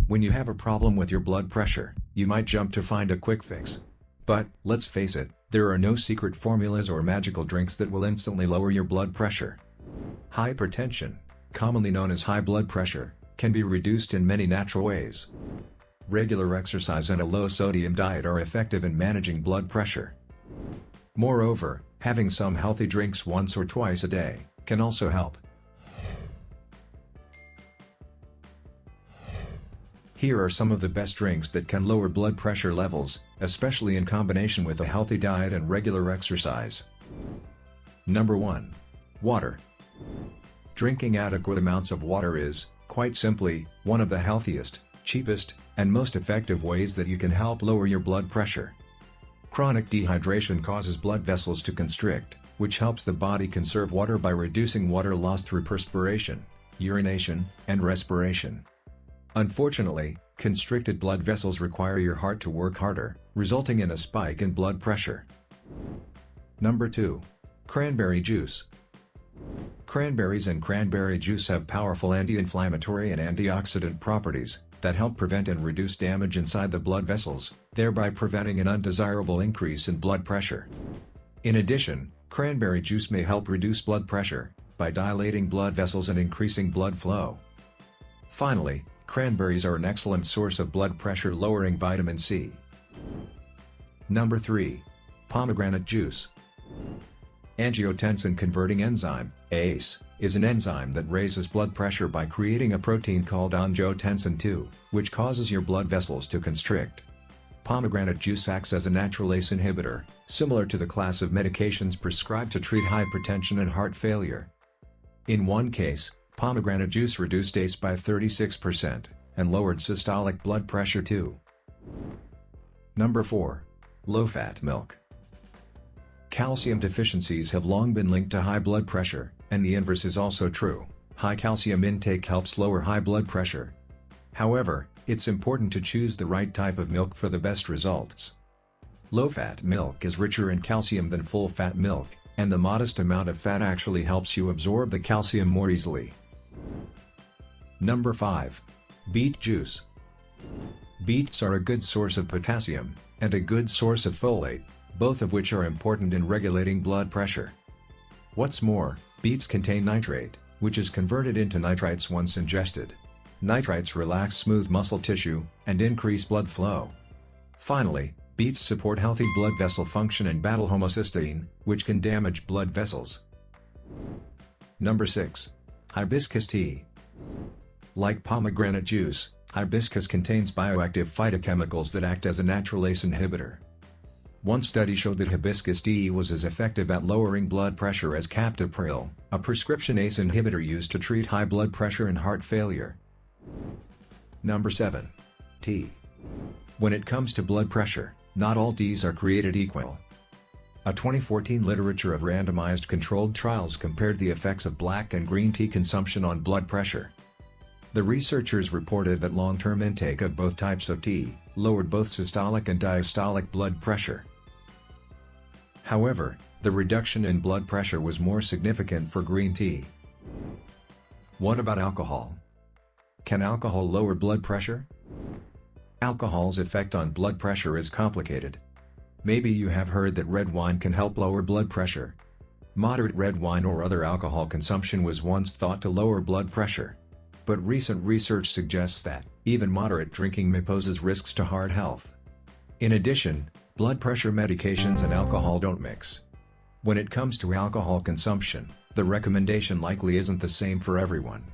When you have a problem with your blood pressure, you might jump to find a quick fix. But, let's face it, there are no secret formulas or magical drinks that will instantly lower your blood pressure. Hypertension, commonly known as high blood pressure, can be reduced in many natural ways. Regular exercise and a low-sodium diet are effective in managing blood pressure. Moreover, having some healthy drinks once or twice a day can also help. Here are some of the best drinks that can lower blood pressure levels, especially in combination with a healthy diet and regular exercise. Number 1. Water. Drinking adequate amounts of water is, quite simply, one of the healthiest, cheapest, and most effective ways that you can help lower your blood pressure. Chronic dehydration causes blood vessels to constrict, which helps the body conserve water by reducing water loss through perspiration, urination, and respiration. Unfortunately, constricted blood vessels require your heart to work harder, resulting in a spike in blood pressure. Number 2. Cranberry juice. Cranberries and cranberry juice have powerful anti-inflammatory and antioxidant properties that help prevent and reduce damage inside the blood vessels, thereby preventing an undesirable increase in blood pressure. In addition, cranberry juice may help reduce blood pressure by dilating blood vessels and increasing blood flow. Finally, cranberries are an excellent source of blood pressure-lowering vitamin C. Number 3. Pomegranate juice. Angiotensin-converting enzyme, ACE, is an enzyme that raises blood pressure by creating a protein called angiotensin II, which causes your blood vessels to constrict. Pomegranate juice acts as a natural ACE inhibitor, similar to the class of medications prescribed to treat hypertension and heart failure. In one case, pomegranate juice reduced ACE by 36% and lowered systolic blood pressure too. Number 4. Low-fat milk. Calcium deficiencies have long been linked to high blood pressure, and the inverse is also true. High calcium intake helps lower high blood pressure. However, it's important to choose the right type of milk for the best results. Low-fat milk is richer in calcium than full-fat milk, and the modest amount of fat actually helps you absorb the calcium more easily. Number 5. Beet juice. Beets are a good source of potassium, and a good source of folate, both of which are important in regulating blood pressure. What's more, beets contain nitrate, which is converted into nitrites once ingested. Nitrites relax smooth muscle tissue, and increase blood flow. Finally, beets support healthy blood vessel function and battle homocysteine, which can damage blood vessels. Number 6. Hibiscus tea. Like pomegranate juice, hibiscus contains bioactive phytochemicals that act as a natural ACE inhibitor. One study showed that hibiscus tea was as effective at lowering blood pressure as captopril, a prescription ACE inhibitor used to treat high blood pressure and heart failure. Number 7. Tea. When it comes to blood pressure, not all teas are created equal. A 2014 literature of randomized controlled trials compared the effects of black and green tea consumption on blood pressure. The researchers reported that long-term intake of both types of tea lowered both systolic and diastolic blood pressure. However, the reduction in blood pressure was more significant for green tea. What about alcohol? Can alcohol lower blood pressure? Alcohol's effect on blood pressure is complicated. Maybe you have heard that red wine can help lower blood pressure. Moderate red wine or other alcohol consumption was once thought to lower blood pressure. But recent research suggests that even moderate drinking may pose risks to heart health. In addition, blood pressure medications and alcohol don't mix. When it comes to alcohol consumption, the recommendation likely isn't the same for everyone.